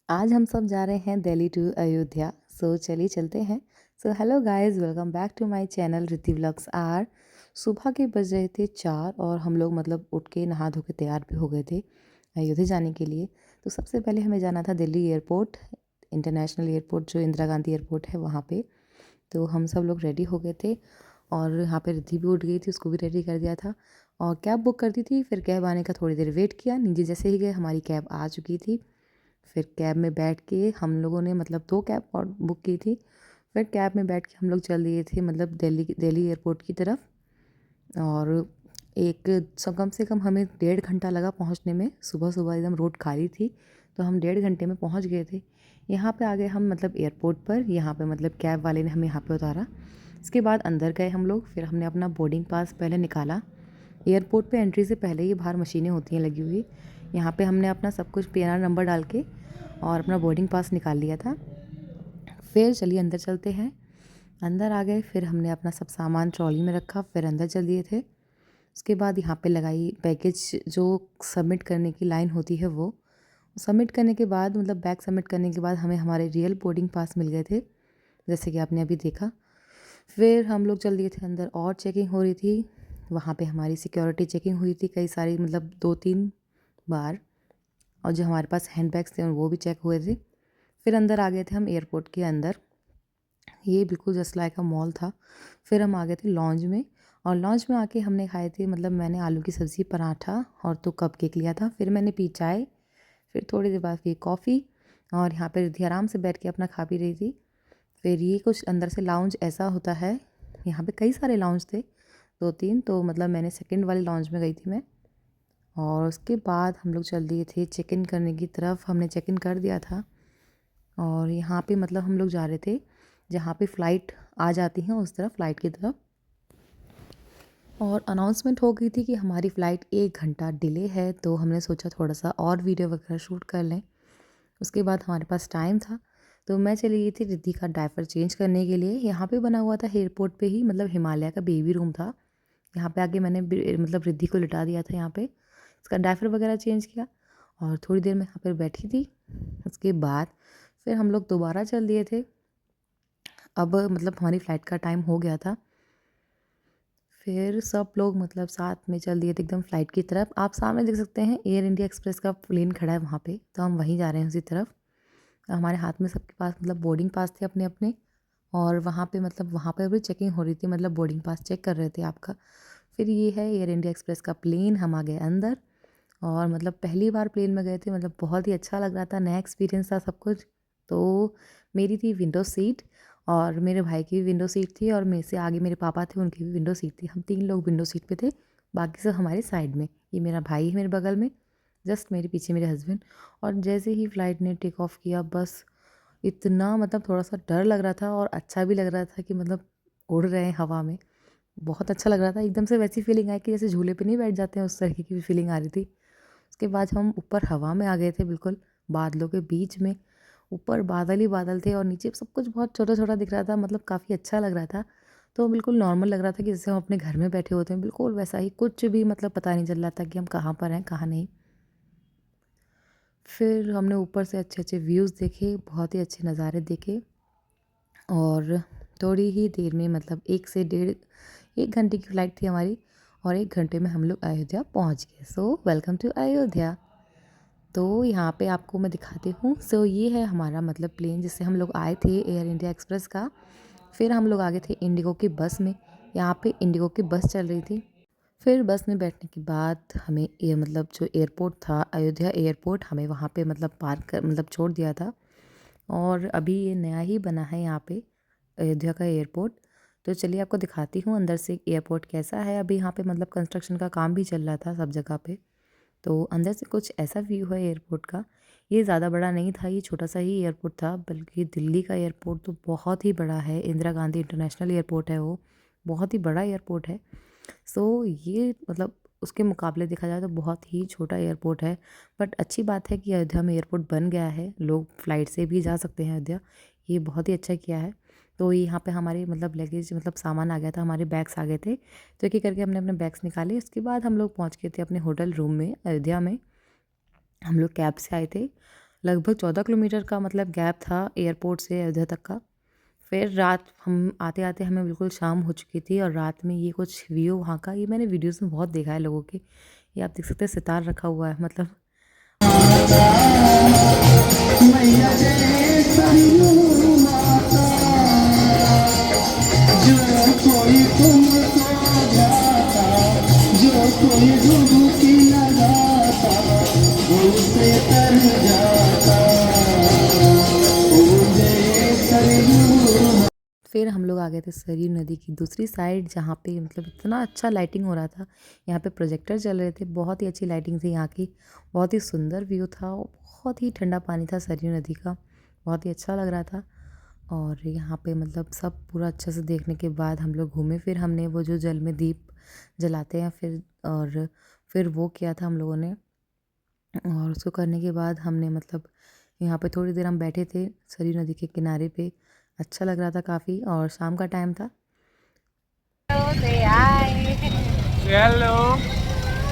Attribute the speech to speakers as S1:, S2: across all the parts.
S1: आज हम सब जा रहे हैं दिल्ली टू अयोध्या। चलिए चलते हैं। Hello guys, welcome back to my channel Riddhi vlogs R. सुबह के बज रहे थे 4 और हम लोग मतलब उठ के नहा धो के तैयार भी हो गए थे अयोध्या जाने के लिए। तो सबसे पहले हमें जाना था दिल्ली एयरपोर्ट, इंटरनेशनल एयरपोर्ट जो इंदिरा गांधी एयरपोर्ट है वहाँ पे। तो हम सब लोग रेडी हो गए थे और यहाँ पे रिद्धि भी उठ गई थी, उसको भी रेडी कर दिया था और कैब बुक कर दी थी। फिर कैब आने का थोड़ी देर वेट किया, नीचे जैसे ही गए हमारी कैब आ चुकी थी। फिर कैब में बैठ के हम लोगों ने मतलब 2 कैब और बुक की थी। फिर कैब में बैठ के हम लोग चल दिए थे मतलब दिल्ली एयरपोर्ट की तरफ। और एक कम से कम हमें 1.5 घंटा लगा पहुंचने में। सुबह-सुबह एकदम रोड खाली थी, तो हम 1.5 घंटे में पहुंच गए थे। यहाँ पे आ गए हम मतलब एयरपोर्ट पर, यहाँ पे मतलब कैब वाले ने हमें यहाँ पे उतारा। इसके बाद अंदर गए हम लोग, फिर हमने अपना बोर्डिंग पास पहले निकाला। एयरपोर्ट पे एंट्री से पहले ही बाहर मशीनें होती हैं लगी हुई। यहाँ पे हमने अपना सब कुछ पीएनआर नंबर डाल के और अपना बोर्डिंग पास निकाल लिया था। फिर चलिए अंदर चलते हैं। अंदर आ गए, फिर हमने अपना सब सामान ट्रॉली में रखा, फिर अंदर चल दिए थे। उसके बाद यहाँ पे लगाई बैगेज जो सबमिट करने की लाइन होती है वो। सबमिट करने के बाद मतलब बैग सबमिट करने के बाद हमें हमारे रियल बोर्डिंग पास मिल गए थे, जैसे कि आपने अभी देखा। फिर हम लोग चल दिए थे अंदर और चेकिंग हो रही थी। वहाँ पे हमारी सिक्योरिटी चेकिंग हुई थी कई सारी मतलब 2-3 बार, और जो हमारे पास हैंड बैग्स थे वो भी चेक हुए थे। फिर अंदर आ गए थे हम एयरपोर्ट के अंदर। ये बिल्कुल जस्ट लाइक अ मॉल था। फिर हम आ गए थे लॉन्ज में, और लॉन्ज में आके हमने खाए थे मतलब मैंने आलू की सब्ज़ी, पराठा और तो कपकेक लिया था। फिर मैंने पी चाय, फिर थोड़ी देर बाद पी कॉफ़ी, और यहाँ पे रिद्धि आराम से बैठ के अपना खा पी रही थी। फिर ये कुछ अंदर से लाउंज ऐसा होता है, यहाँ पे कई सारे लाउंज थे, 2-3, तो मतलब मैंने सेकंड वाले लाउंज में गई थी मैं। और उसके बाद हम लोग चल दिए थे चेक इन करने की तरफ। हमने चेक इन कर दिया था और यहाँ पे मतलब हम लोग जा रहे थे जहाँ पे फ़्लाइट आ जाती हैं उस तरफ, फ़्लाइट की तरफ। और अनाउंसमेंट हो गई थी कि हमारी फ़्लाइट 1 घंटा डिले है, तो हमने सोचा थोड़ा सा और वीडियो वगैरह शूट कर लें। उसके बाद हमारे पास टाइम था, तो मैं चली गई थी रिद्धि का डायपर चेंज करने के लिए। यहाँ पे बना हुआ था एयरपोर्ट पे ही मतलब हिमालय का बेबी रूम था। यहाँ पे आके मैंने मतलब रिद्धि को लिटा दिया था यहाँ पे, इसका डायपर वगैरह चेंज किया और थोड़ी देर मैं यहाँ पर बैठी थी। उसके बाद फिर हम लोग दोबारा चल दिए थे। अब मतलब हमारी फ़्लाइट का टाइम हो गया था। फिर सब लोग मतलब साथ में चल दिए थे एकदम फ़्लाइट की तरफ। आप सामने देख सकते हैं एयर इंडिया एक्सप्रेस का प्लेन खड़ा है वहाँ पे, तो हम वहीं जा रहे हैं उसी तरफ। हमारे हाथ में सबके पास मतलब बोर्डिंग पास थे अपने अपने, और वहाँ पे मतलब वहाँ पर भी चेकिंग हो रही थी, मतलब बोर्डिंग पास चेक कर रहे थे आपका। फिर ये है एयर इंडिया एक्सप्रेस का प्लेन। हम आ गए अंदर और मतलब पहली बार प्लेन में गए थे, मतलब बहुत ही अच्छा लग रहा था, नया एक्सपीरियंस था सब कुछ। तो मेरी थी विंडो सीट और मेरे भाई की भी विंडो सीट थी, और मेरे से आगे मेरे पापा थे, उनकी भी विंडो सीट थी। हम 3 लोग विंडो सीट पे थे, बाकी सब हमारे साइड में। ये मेरा भाई है मेरे बगल में, जस्ट मेरे पीछे मेरे हस्बैंड। और जैसे ही फ़्लाइट ने टेक ऑफ किया, बस इतना मतलब थोड़ा-सा डर लग रहा था और अच्छा भी लग रहा था कि मतलब उड़ रहे हैं हवा में। बहुत अच्छा लग रहा था, एकदम से वैसी फीलिंग आई कि जैसे झूले पे नहीं बैठ जाते हैं, उस तरीके की भी फीलिंग आ रही थी। उसके बाद हम ऊपर हवा में आ गए थे बिल्कुल, बादलों के बीच में। ऊपर बादल ही बादल थे और नीचे सब कुछ बहुत छोटा-छोटा दिख रहा था, मतलब काफ़ी अच्छा लग रहा था। तो बिल्कुल नॉर्मल लग रहा था कि जैसे हम अपने घर में बैठे होते हैं, बिल्कुल वैसा ही, कुछ भी मतलब पता नहीं चल रहा था कि हम कहाँ पर हैं, कहाँ नहीं। फिर हमने ऊपर से अच्छे-अच्छे व्यूज़ देखे, बहुत ही अच्छे नज़ारे देखे, और थोड़ी ही देर में मतलब 1 से डेढ़ 1 घंटे की फ़्लाइट थी हमारी, और 1 घंटे में हम लोग अयोध्या पहुँच गए। Welcome to Ayodhya. तो यहाँ पे आपको मैं दिखाती हूँ। ये है हमारा मतलब प्लेन जिससे हम लोग आए थे, एयर इंडिया एक्सप्रेस का। फिर हम लोग आ गए थे इंडिगो की बस में। यहाँ पे इंडिगो की बस चल रही थी। फिर बस में बैठने के बाद हमें ये मतलब जो एयरपोर्ट था, अयोध्या एयरपोर्ट, हमें वहाँ पे मतलब पार्क कर मतलब छोड़ दिया था। और अभी ये नया ही बना है यहाँ पे अयोध्या का एयरपोर्ट। तो चलिए आपको दिखाती हूँ अंदर से एयरपोर्ट कैसा है। अभी यहाँ पे मतलब कंस्ट्रक्शन का काम भी चल रहा था सब जगह पे। तो अंदर से कुछ ऐसा व्यू है एयरपोर्ट का। ये ज़्यादा बड़ा नहीं था, ये छोटा सा ही एयरपोर्ट था, बल्कि दिल्ली का एयरपोर्ट तो बहुत ही बड़ा है। इंदिरा गांधी इंटरनेशनल एयरपोर्ट है वो, बहुत ही बड़ा एयरपोर्ट है। ये मतलब उसके मुकाबले देखा जाए तो बहुत ही छोटा एयरपोर्ट है। बट अच्छी बात है कि अयोध्या में एयरपोर्ट बन गया है, लोग फ़्लाइट से भी जा सकते हैं अयोध्या, ये बहुत ही अच्छा किया है। तो यहाँ पे हमारे मतलब लगेज मतलब सामान आ गया था, हमारे बैग्स आ गए थे। तो एक-एक करके हमने अपने बैग्स निकाले। उसके बाद हम लोग पहुँच गए थे अपने होटल रूम में अयोध्या में। हम लोग कैब से आए थे, लगभग 14 किलोमीटर का मतलब गैप था एयरपोर्ट से अयोध्या तक का। फिर रात हम आते-आते हमें बिल्कुल शाम हो चुकी थी और रात में ये कुछ व्यू वहाँ का, ये मैंने वीडियोज़ में बहुत देखा है लोगों के। ये आप देख सकते हैं सितार रखा हुआ है, मतलब
S2: मैया जय सरयू माता, जो कोई तुमको ध्याता, जो कोई डुबकी लगाता, उससे तर जाता। ओ जय सरयू।
S1: फिर हम लोग आ गए थे सरयू नदी की दूसरी साइड, जहाँ पे मतलब इतना अच्छा लाइटिंग हो रहा था। यहाँ पे प्रोजेक्टर चल रहे थे, बहुत ही अच्छी लाइटिंग थी यहाँ की, बहुत ही सुंदर व्यू था और बहुत ही ठंडा पानी था सरयू नदी का, बहुत ही अच्छा लग रहा था। और यहाँ पे मतलब सब पूरा अच्छे से देखने के बाद हम लोग घूमे। फिर हमने वो जो जल में दीप जलाते हैं फिर वो किया था हम लोगों ने। और उसको करने के बाद हमने मतलब यहाँ पे थोड़ी देर हम बैठे थे सरयू नदी के किनारे पे, अच्छा लग रहा था काफ़ी और शाम का टाइम था।
S2: हेलो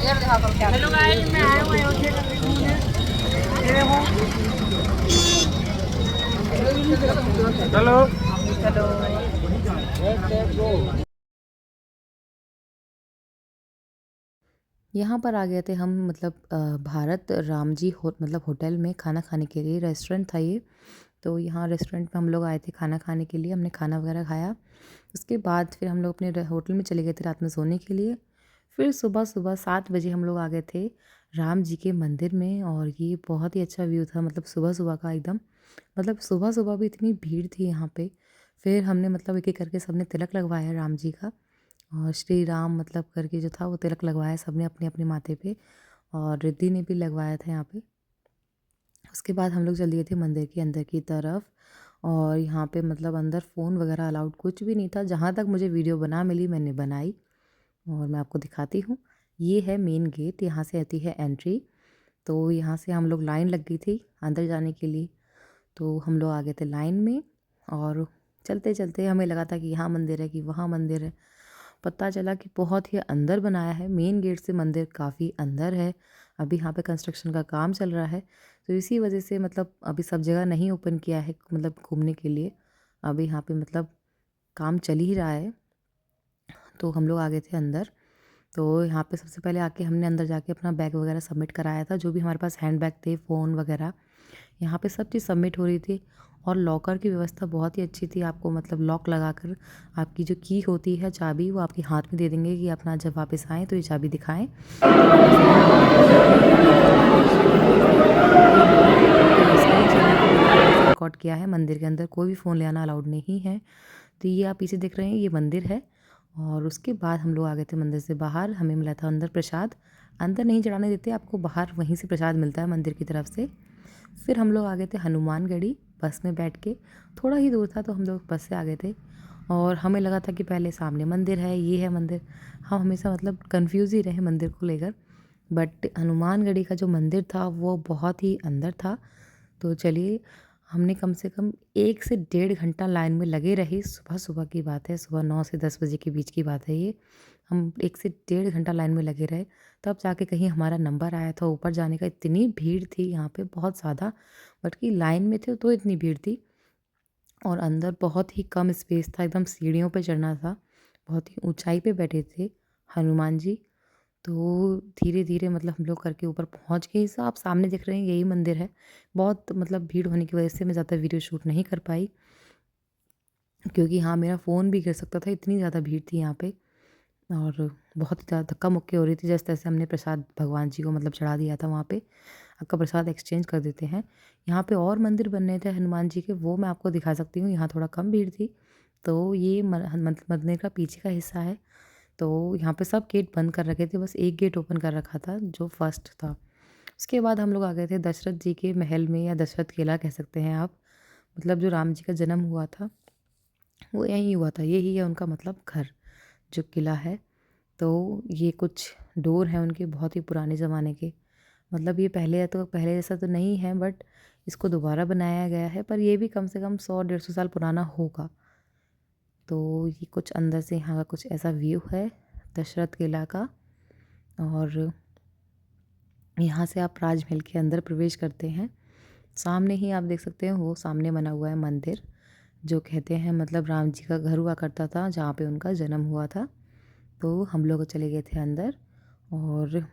S2: हेलो गाइस, मैं आया हूँ अयोध्या का घूमने। ये देखो। Hello hello.
S1: यहाँ पर आ गए थे हम मतलब भारत राम जी मतलब होटल में खाना खाने के लिए, रेस्टोरेंट था ये। तो यहाँ रेस्टोरेंट में हम लोग आए थे खाना खाने के लिए, हमने खाना वगैरह खाया। उसके बाद फिर हम लोग अपने होटल में चले गए थे रात में सोने के लिए। फिर सुबह सुबह 7 बजे हम लोग आ गए थे राम जी के मंदिर में, और ये बहुत ही अच्छा व्यू था, मतलब सुबह सुबह का एकदम, मतलब सुबह सुबह भी इतनी भीड़ थी यहाँ पे। फिर हमने मतलब एक एक करके सबने तिलक लगवाया राम जी का, और श्री राम मतलब करके जो था वो तिलक लगवाया सबने अपने अपने माथे पे, और रिद्धि ने भी लगवाया था यहाँ पे। उसके बाद हम लोग चल दिए थे मंदिर के अंदर की तरफ, और यहाँ पे मतलब अंदर फ़ोन वगैरह अलाउड कुछ भी नहीं था। जहाँ तक मुझे वीडियो बना मिली मैंने बनाई, और मैं आपको दिखाती हूँ। ये है मेन गेट, यहाँ से आती है एंट्री। तो यहाँ से हम लोग लाइन लग गई थी अंदर जाने के लिए, तो हम लोग आ गए थे लाइन में। और चलते चलते हमें लगा था कि यहाँ मंदिर है कि वहाँ मंदिर है, पता चला कि बहुत ही अंदर बनाया है। मेन गेट से मंदिर काफ़ी अंदर है। अभी यहाँ पे कंस्ट्रक्शन का काम चल रहा है, तो इसी वजह से मतलब अभी सब जगह नहीं ओपन किया है मतलब घूमने के लिए। अभी यहाँ पे मतलब काम चल ही रहा है। तो हम लोग आ गए थे अंदर। तो यहाँ पे सबसे पहले आके हमने अंदर जाके अपना बैग वगैरह सबमिट कराया था, जो भी हमारे पास हैंड बैग थे, फ़ोन वगैरह, यहाँ पे सब चीज़ सबमिट हो रही थी। और लॉकर की व्यवस्था बहुत ही अच्छी थी, आपको मतलब लॉक लगाकर आपकी जो की होती है चाबी, वो आपके हाथ में दे देंगे कि अपना जब वापस आएँ तो ये चाबी दिखाएँ। तो वैसे ही हम लोग अंदर गए थे, अंदर चला के फिर ये मैंने स्क्रीन शेयरिंग के बिना थोड़ा सा रिकॉर्ड किया है। मंदिर के अंदर कोई भी फ़ोन ले आना अलाउड नहीं है। तो ये आप पीछे देख रहे हैं ये मंदिर है। और उसके बाद हम लोग आ गए थे मंदिर से बाहर, हमें मिला था अंदर प्रसाद। अंदर नहीं चढ़ाने देते आपको, बाहर वहीं से प्रसाद मिलता है मंदिर की तरफ से। फिर हम लोग आ गए थे हनुमानगढ़ी बस में बैठ के, थोड़ा ही दूर था तो हम लोग बस से आ गए थे। और हमें लगा था कि पहले सामने मंदिर है, ये है मंदिर, हम हमेशा मतलब कंफ्यूज ही रहे मंदिर को लेकर। बट हनुमानगढ़ी का जो मंदिर था वो बहुत ही अंदर था। तो चलिए, हमने कम से कम 1 से डेढ़ घंटा लाइन में लगे रहे। सुबह-सुबह की बात है, सुबह 9 से 10 बजे के बीच की बात है ये। हम 1 से डेढ़ घंटा लाइन में लगे रहे, तब जाके कहीं हमारा नंबर आया था ऊपर जाने का। इतनी भीड़ थी यहाँ पे बहुत ज़्यादा, बट कि लाइन में थे तो इतनी भीड़ थी। और अंदर बहुत ही कम स्पेस था, एकदम सीढ़ियों पे चढ़ना था, बहुत ही ऊँचाई पे बैठे थे हनुमान जी। तो धीरे-धीरे मतलब हम लोग करके ऊपर पहुँच गए। स आप सामने देख रहे हैं यही मंदिर है। बहुत मतलब भीड़ होने की वज़ह से मैं ज़्यादा वीडियो शूट नहीं कर पाई, क्योंकि हाँ, मेरा फ़ोन भी गिर सकता था, इतनी ज़्यादा भीड़ थी यहाँ पे। और बहुत ही ज़्यादा धक्का-मुक्की हो रही थी, जैसे-तैसे हमने प्रसाद भगवान जी को मतलब चढ़ा दिया था वहाँ पे। आपका प्रसाद एक्सचेंज कर देते हैं। यहाँ पे और मंदिर बन रहे थे हनुमान जी के, वो मैं आपको दिखा सकती हूँ, यहाँ थोड़ा कम भीड़ थी। तो ये मंदिर का पीछे का हिस्सा है। तो यहाँ पे सब गेट बंद कर रखे थे, बस एक गेट ओपन कर रखा था जो फर्स्ट था। उसके बाद हम लोग आ गए थे दशरथ जी के महल में, या दशरथ किला कह सकते हैं आप। मतलब जो राम जी का जन्म हुआ था वो यहीं हुआ था, यही है उनका मतलब घर, जो किला है। तो ये कुछ डोर हैं उनके बहुत ही पुराने ज़माने के, मतलब ये पहले जैसा तो नहीं है, बट इसको दोबारा बनाया गया है, पर ये भी कम से कम 100-150 साल पुराना होगा। तो ये कुछ अंदर से यहाँ का कुछ ऐसा व्यू है दशरथ किला का। और यहाँ से आप राजमहल के अंदर प्रवेश करते हैं। सामने ही आप देख सकते हैं वो सामने बना हुआ है मंदिर, जो कहते हैं मतलब राम जी का घर हुआ करता था जहाँ पे उनका जन्म हुआ था। तो हम लोग चले गए थे अंदर और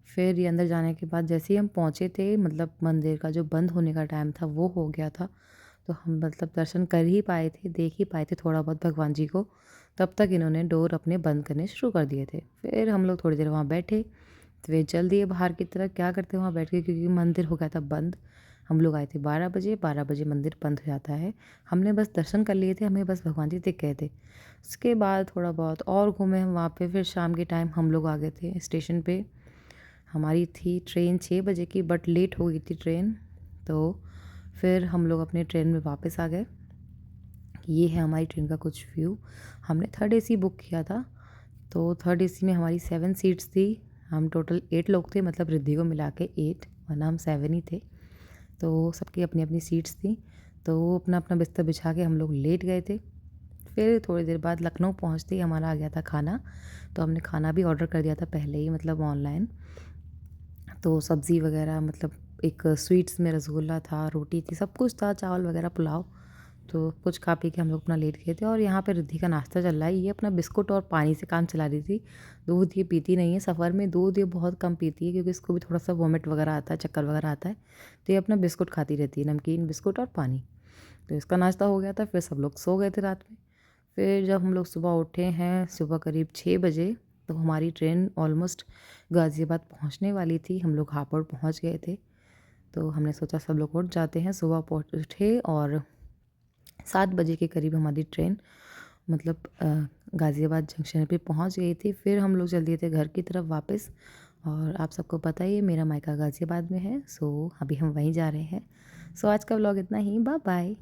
S1: फिर ये अंदर जाने के बाद जैसे ही हम पहुँचे थे मतलब मंदिर का जो बंद होने का टाइम था वो हो गया था। तो हम मतलब दर्शन कर ही पाए थे, देख ही पाए थे थोड़ा बहुत भगवान जी को। तब तक इन्होंने डोर अपने बंद करने शुरू कर दिए थे। फिर हम लोग थोड़ी देर वहाँ बैठे, फिर चल दिए बाहर की तरफ। क्या करते वहाँ बैठ के, क्योंकि मंदिर हो गया था बंद। हम लोग आए थे 12 बजे, 12 बजे मंदिर बंद हो जाता है। हमने बस दर्शन कर लिए थे, हमें बस भगवान जी दिख गए थे। उसके बाद थोड़ा बहुत और घूमे हम वहाँ पे। फिर शाम के टाइम हम लोग आ गए थे स्टेशन पे। हमारी थी ट्रेन 6 बजे की, बट लेट हो गई थी ट्रेन। तो फिर हम लोग अपने ट्रेन में वापस आ गए। ये है हमारी ट्रेन का कुछ व्यू। हमने थर्ड एसी बुक किया था, तो थर्ड एसी में हमारी 7 सीट्स थी। हम टोटल 8 लोग थे, मतलब रिद्धि को मिला के 8, वरना हम 7 ही थे। तो सबकी अपनी अपनी सीट्स थी। तो अपना अपना बिस्तर बिछा के हम लोग लेट गए थे। फिर थोड़ी देर बाद लखनऊ पहुँचते ही हमारा आ गया था खाना। तो हमने खाना भी ऑर्डर कर दिया था पहले ही, मतलब ऑनलाइन। तो सब्ज़ी वगैरह मतलब एक स्वीट्स में रसगुल्ला था, रोटी थी, सब कुछ था, चावल वगैरह, पुलाव। तो कुछ खा पी के हम लोग अपना लेट गए थे। और यहाँ पे रिद्धि का नाश्ता चल रहा है। ये अपना बिस्कुट और पानी से काम चला रही थी। दूध ये पीती नहीं है सफ़र में, दूध ये बहुत कम पीती है क्योंकि इसको भी थोड़ा सा वॉमिट वगैरह आता है, चक्कर वगैरह आता है। तो ये अपना बिस्कुट खाती रहती है, नमकीन बिस्कुट और पानी। तो इसका नाश्ता हो गया था, फिर सब लोग सो गए थे रात में। फिर जब हम लोग सुबह उठे हैं, सुबह करीब 6 बजे, तो हमारी ट्रेन ऑलमोस्ट गाज़ियाबाद पहुंचने वाली थी। हम लोग हापुड़ पहुंच गए थे। तो हमने सोचा सब लोग उठ जाते हैं। सुबह उठे और 7 बजे के करीब हमारी ट्रेन मतलब गाज़ियाबाद जंक्शन पे पहुंच गई थी। फिर हम लोग चल दिए थे घर की तरफ वापस। और आप सबको पता ही है मेरा मायका गाज़ियाबाद में है, सो अभी हम वहीं जा रहे हैं। सो आज का व्लॉग इतना ही, बाय बाय।